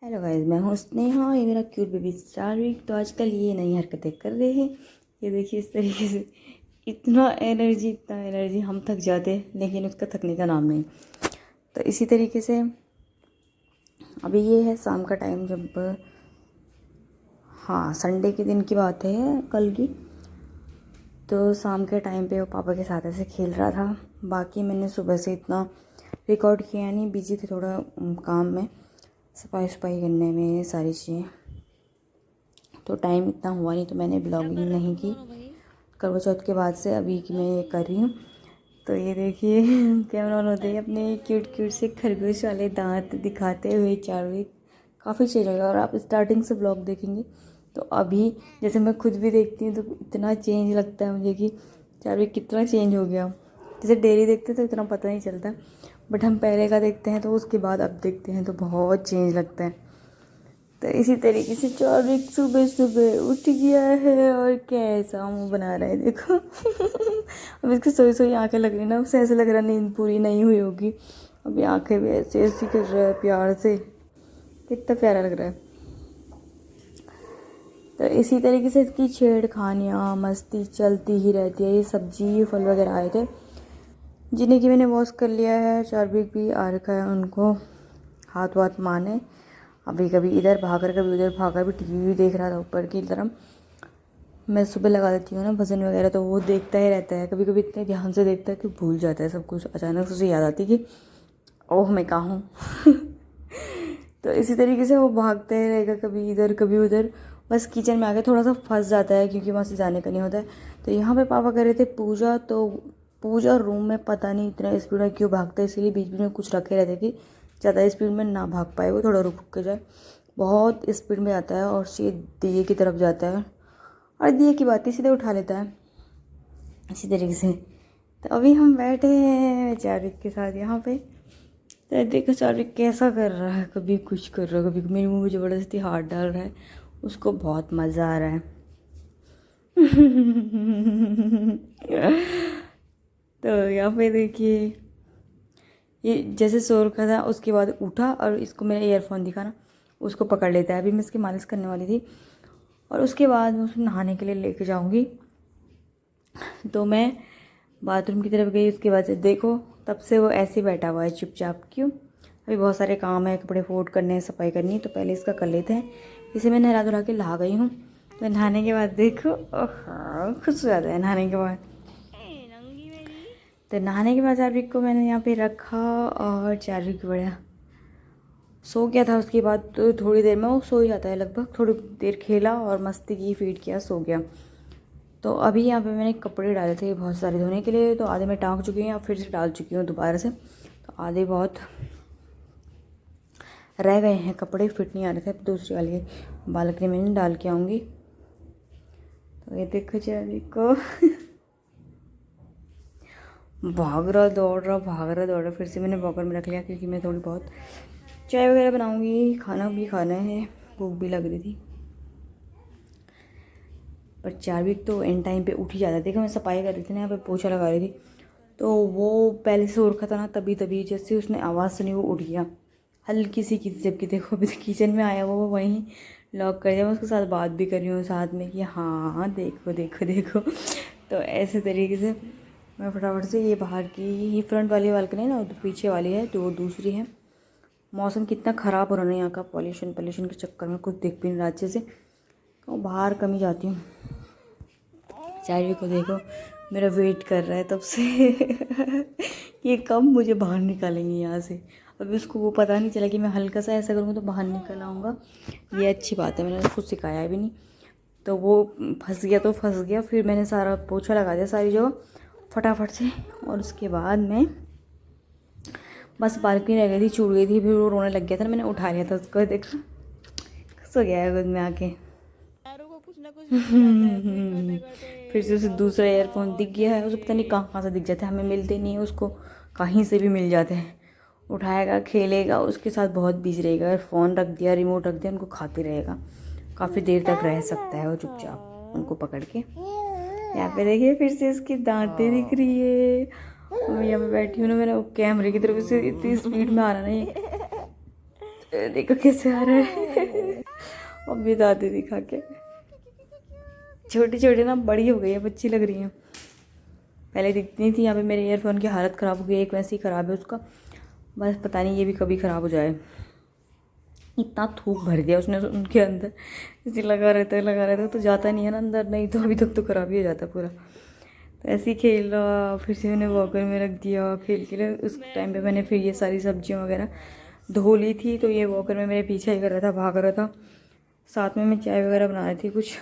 Hello guys, मैं हूँ स्नेहा। ये मेरा क्यूट बेबी चार्विक। तो आजकल ये नई हरकतें कर रहे हैं। ये देखिए इस तरीके से इतना एनर्जी हम थक जाते हैं, लेकिन उसका थकने का नाम नहीं। तो इसी तरीके से अभी ये है शाम का टाइम, जब हाँ संडे के दिन की बात है, कल की। तो शाम के टाइम पे वो पापा के साथ ऐसे खेल रहा था। बाकी मैंने सुबह से इतना रिकॉर्ड किया नहीं, बिजी थे थोड़ा काम में, सफाई करने में, सारी चीज़ें। तो टाइम इतना हुआ नहीं, तो मैंने ब्लॉगिंग नहीं की। करवा चौथ के बाद से अभी की मैं ये कर रही हूँ। तो ये देखिए कैमरा ऑन होते ही अपने क्यूट से खरगोश वाले दांत दिखाते हुए चार्विक काफ़ी चेंज हो गया। और आप स्टार्टिंग से ब्लॉग देखेंगे तो अभी जैसे मैं खुद भी देखती हूँ तो इतना चेंज लगता है मुझे कि चार्विक कितना चेंज हो गया। जैसे डेली देखते तो इतना पता नहीं चलता, बट हम पहले का देखते हैं तो उसके बाद अब देखते हैं तो बहुत चेंज लगता है। तो इसी तरीके से चार्विक सुबह सुबह उठ गया है और कैसा मुंह बना रहा है देखो। अब इसकी सोई आंखें लग रही ना, उसे ऐसे लग रहा नींद पूरी नहीं हुई होगी। अभी आंखें भी ऐसे ऐसी कर रहा है प्यार से, कितना प्यारा लग रहा है। तो इसी तरीके से इसकी छेड़खानियाँ मस्ती चलती ही रहती है। ये सब्जी फल वगैरह आए थे जिन्हें कि मैंने वॉश कर लिया है। चार्विक भी आ रखा है उनको हाथ वाथ मारने। अभी कभी इधर भागर कभी उधर भागर, भी टीवी भी देख रहा था ऊपर की तरफ। मैं सुबह लगा देती हूँ ना भजन वगैरह, तो वो देखता ही रहता है। कभी कभी इतने ध्यान से देखता है कि भूल जाता है सब कुछ। अचानक से उसे याद आती है कि ओह मैं कहाँ हूँ। तो इसी तरीके से वो भागता ही रहेगा, कभी इधर कभी उधर। बस किचन में आके थोड़ा सा फंस जाता है क्योंकि वहाँ से जाने का नहीं होता है। तो यहाँ पे पापा कर रहे थे पूजा, तो पूजा रूम में पता नहीं इतना स्पीड में क्यों भागता है, इसीलिए बीच बीच में कुछ रखे रहते कि ज़्यादा स्पीड में ना भाग पाए, वो थोड़ा रुक के जाए। बहुत स्पीड में आता है और सीधे दिए की तरफ जाता है, और दिए की बात ही सीधे उठा लेता है इसी तरीके से। तो अभी हम बैठे हैं चार्विक के साथ यहाँ पे। तो देखो चार्विक कैसा कर रहा है, कभी कुछ कर रहा है, कभी मेरे मुंह में ज़बरदस्ती हाथ डाल रहा है। उसको बहुत मज़ा आ रहा है। तो यहाँ पे देखिए ये जैसे सो रखा था, उसके बाद उठा और इसको मेरा ईयरफोन दिखा ना, उसको पकड़ लेता है। अभी मैं इसकी मालिश करने वाली थी और उसके बाद मैं उसको नहाने के लिए लेके जाऊंगी। तो मैं बाथरूम की तरफ गई, उसके बाद से देखो तब से वो ऐसे बैठा हुआ है चुपचाप। क्यों? अभी बहुत सारे काम है, कपड़े फोल्ड करने हैं, सफाई करनी है, तो पहले इसका कर लेते हैं। इसे मैं नहला धुला के ला गई हूँ। तो नहाने के बाद देखो खुश हो जाता है नहाने के बाद। तो नहाने के बाद चार्विक को मैंने यहाँ पे रखा और चार्विक बड़ा सो गया था। उसके बाद तो थोड़ी देर में वो सो ही जाता है, लगभग थोड़ी देर खेला और मस्ती की, फीड किया, सो गया। तो अभी यहाँ पे मैंने कपड़े डाले थे बहुत सारे धोने के लिए, तो आधे मैं टाँग चुकी हूँ या फिर से डाल चुकी हूँ दोबारा से। तो आधे बहुत रह गए हैं, कपड़े फिट नहीं आ रहे थे। दूसरी वाली बालकनी में डाल के आऊँगी। तो ये देखो चार्विक को भाग रहा दौड़ रहा। फिर से मैंने वॉकर में रख लिया क्योंकि मैं थोड़ी बहुत चाय वगैरह बनाऊंगी, खाना भी खाना है, भूख भी लग रही थी। पर चार्विक तो एंड टाइम पे उठ ही जाता है। देखो मैं सफाई कर रही थी ना, यहाँ पे पोछा लगा रही थी, तो वो पहले से उठ था ना, तभी जैसे उसने आवाज़ सुनी वो उठ गया हल्की सी की। जबकि देखो अभी तो किचन में आया वो वहीं लॉक कर दिया। मैं उसके साथ बात भी कर रही हूँ साथ में कि हाँ देखो। तो ऐसे तरीके से मैं फटाफट से ये बाहर की, ये फ्रंट वाली बालकनी है ना, तो पीछे वाली है तो दूसरी है। मौसम कितना ख़राब हो रहा है यहाँ का, पॉल्यूशन के चक्कर में कुछ देख भी नहीं रहा अच्छे से। तो बाहर कम ही जाती हूँ। चार्विक को देखो मेरा वेट कर रहा है तब से ये कब मुझे बाहर निकालेंगे यहाँ से। अभी उसको वो पता नहीं चला कि मैं हल्का सा ऐसा करूँगा तो बाहर निकल आऊँगा। ये अच्छी बात है, मैंने उसको सिखाया भी नहीं। तो वो फंस गया तो फंस गया। फिर मैंने सारा पोछा लगा दिया सारी जगह फटाफट से, और उसके बाद मैं बस बालकनी रह गई थी, छूट गई थी। फिर वो रोने लग गया था, मैंने उठा लिया था उसको। देखो सो गया है गोद में आके। फिर से उसे दूसरा ईयरफोन दिख गया है। उसे पता नहीं कहाँ से दिख जाता है, हमें मिलते नहीं है उसको, कहीं से भी मिल जाते हैं। उठाएगा, खेलेगा, उसके साथ बहुत बिजी रहेगा। अगर फ़ोन रख दिया, रिमोट रख दिया, उनको खाते रहेगा। काफ़ी देर तक रह सकता है वो चुपचाप उनको पकड़ के। यहाँ पे देखिए फिर से इसकी दांतें दिख रही है। मैं यहाँ पे बैठी हूँ ना, मेरा कैमरे की तरफ से इतनी स्पीड में आ रहा नहीं, देखो कैसे आ रहा है। अब भी दादी दिखा के, छोटी छोटी ना बड़ी हो गई है, बच्ची लग रही है। पहले दिखती नहीं थी। यहाँ पे मेरे ईयरफोन की हालत ख़राब हो गई, एक वैसे ही ख़राब है उसका, बस पता नहीं ये भी कभी ख़राब हो जाए। इतना थूक भर दिया उसने उनके अंदर, इसी लगा रहता तो जाता नहीं है ना अंदर, नहीं तो अभी तक तो ख़राब ही हो जाता पूरा। तो ऐसे ही खेल रहा, फिर से मैंने वॉकर में रख दिया खेल के लिए। उस टाइम पे मैंने फिर ये सारी सब्जियां वगैरह धो ली थी, तो ये वॉकर में मेरे पीछे ही कर रहा था, भाग रहा था। साथ में मैं चाय वगैरह बना रही थी कुछ।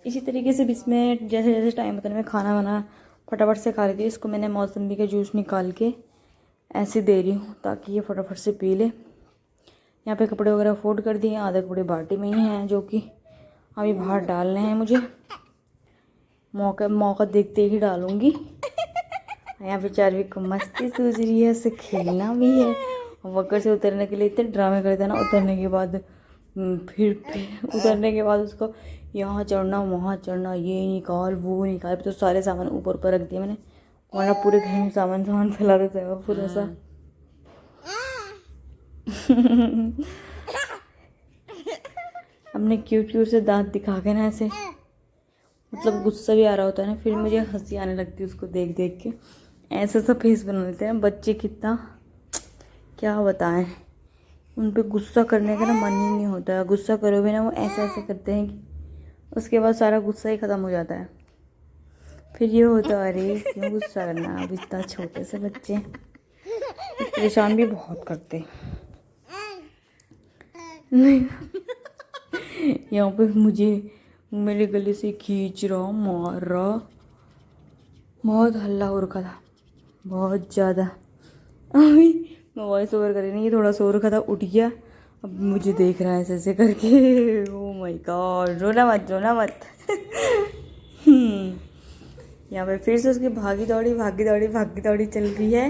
इसी तरीके से इसमें जैसे जैसे टाइम होता है मैं खाना वाना फटाफट से खा रही थी। इसको मैंने मौसम्बी का जूस निकाल के ऐसे दे रही हूँ ताकि ये फटाफट से पी ले। यहाँ पे कपड़े वगैरह फोल्ड कर दिए, आधे कपड़े बाल्टी में ही हैं जो कि अभी बाहर डालने हैं मुझे। मौका देखते ही डालूँगी। यहाँ पे चार्विक को मस्ती सूझ रही है, उसे खेलना भी है। वक्कर से उतरने के लिए इतने ड्रामे करते हैं ना। उतरने के बाद फिर उतरने के बाद उसको यहाँ चढ़ना वहाँ चढ़ना, ये निकाल वो निकाल। तो सारे सामान ऊपर ऊपर रख दिए मैंने, वरना पूरे घर में सामान फैला देता है वो पूरा सा। अपने क्यूट से दांत दिखा के ना ऐसे, मतलब गुस्सा भी आ रहा होता है ना, फिर मुझे हंसी आने लगती है उसको देख देख के। ऐसा सा फेस बना लेते हैं बच्चे, कितना क्या बताएं। उन पे गुस्सा करने का ना मन ही नहीं होता है। गुस्सा करोगे ना वो ऐसा ऐसा करते हैं कि उसके बाद सारा गुस्सा ही ख़त्म हो जाता है। फिर ये होता है अरे क्यों गुस्सा करना, अब इतना छोटे से बच्चे परेशान भी बहुत करते। नहीं यहाँ पे मुझे मेरे गले से खींच रहा, मार रहा, बहुत हल्ला हो रखा था, बहुत ज़्यादा। अभी मैं वॉइस ओवर कर रही नहीं, थोड़ा सो रखा था, उठ गया, अब मुझे देख रहा है ऐसे ऐसे करके। ओ माय गॉड, रोना मत। यहाँ पे फिर से उसकी भागी दौड़ी चल रही है।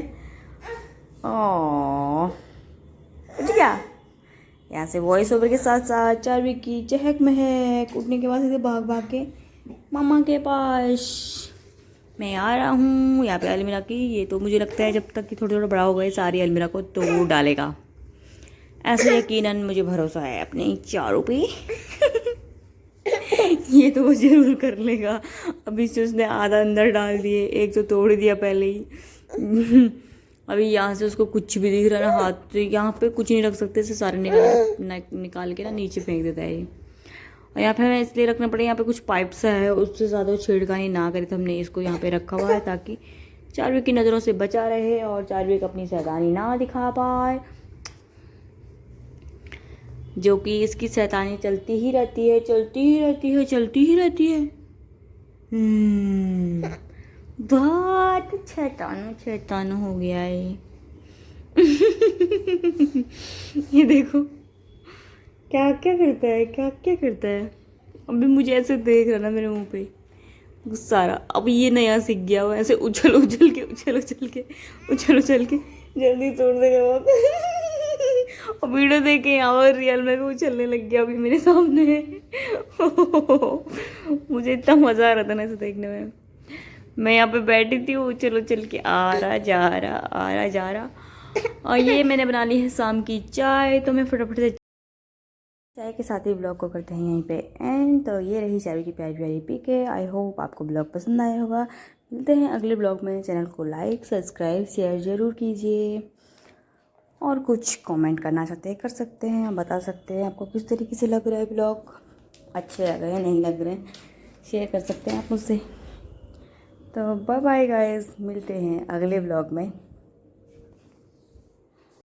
उठ गया। यहाँ से वॉइस ओवर के साथ साथ चार्विक की चहक महक, उठने के बाद सीधे भाग के मामा के पास मैं आ रहा हूँ। यहाँ पे अलमीरा की, ये तो मुझे लगता है जब तक कि थोड़ा बड़ा होगा ये सारी अलमीरा को तोड़ डालेगा, ऐसे यकीनन मुझे भरोसा है अपने चारों पे। ये तो वो जरूर कर लेगा। अभी से उसने आधा अंदर डाल दिए, एक तो तोड़ दिया पहले ही। अभी यहाँ से उसको कुछ भी दिख रहा है ना, हाथ तो यहाँ पे कुछ नहीं रख सकते, इसे सारे निकाल के ना नीचे फेंक देता है ये। और यहाँ पे हमें इसलिए रखना पड़े, यहाँ पे कुछ पाइप्स है, उससे ज़्यादा छेड़खानी ना करे, तो हमने इसको यहाँ पे रखा हुआ है ताकि चार्विक की नज़रों से बचा रहे और चार्विक अपनी शैतानी ना दिखा पाए, जो कि इसकी शैतानी चलती ही रहती है। बहुत शैतान हो गया है। ये देखो क्या करता है। अभी मुझे ऐसे देख रहा ना मेरे मुंह पे, गुस्सा आ रहा। अब ये नया सीख गया वो ऐसे उछल के जल्दी तोड़ देगा वो। और वीडियो देख के यहाँ रियल में भी उछलने लग गया अभी मेरे सामने। मुझे इतना मज़ा आ रहा था ना इसे देखने में। मैं यहाँ पे बैठी थी, वो चल के आ रहा जा रहा। और ये मैंने बना ली है शाम की चाय, तो मैं फटाफट से चाय के साथ ही ब्लॉग को करते हैं यहीं पे एंड। तो ये रही चाय की प्यारी पीके। आई होप आपको ब्लॉग पसंद आया होगा। मिलते हैं अगले ब्लॉग में। चैनल को लाइक सब्सक्राइब शेयर ज़रूर कीजिए, और कुछ कमेंट करना चाहते हैं कर सकते हैं, बता सकते हैं आपको किस तरीके से लग रहा है ब्लॉग, अच्छे लग रहे हैं नहीं लग रहे हैं, शेयर कर सकते हैं आप मुझसे। तो बाय बाय गाइस, मिलते हैं अगले ब्लॉग में।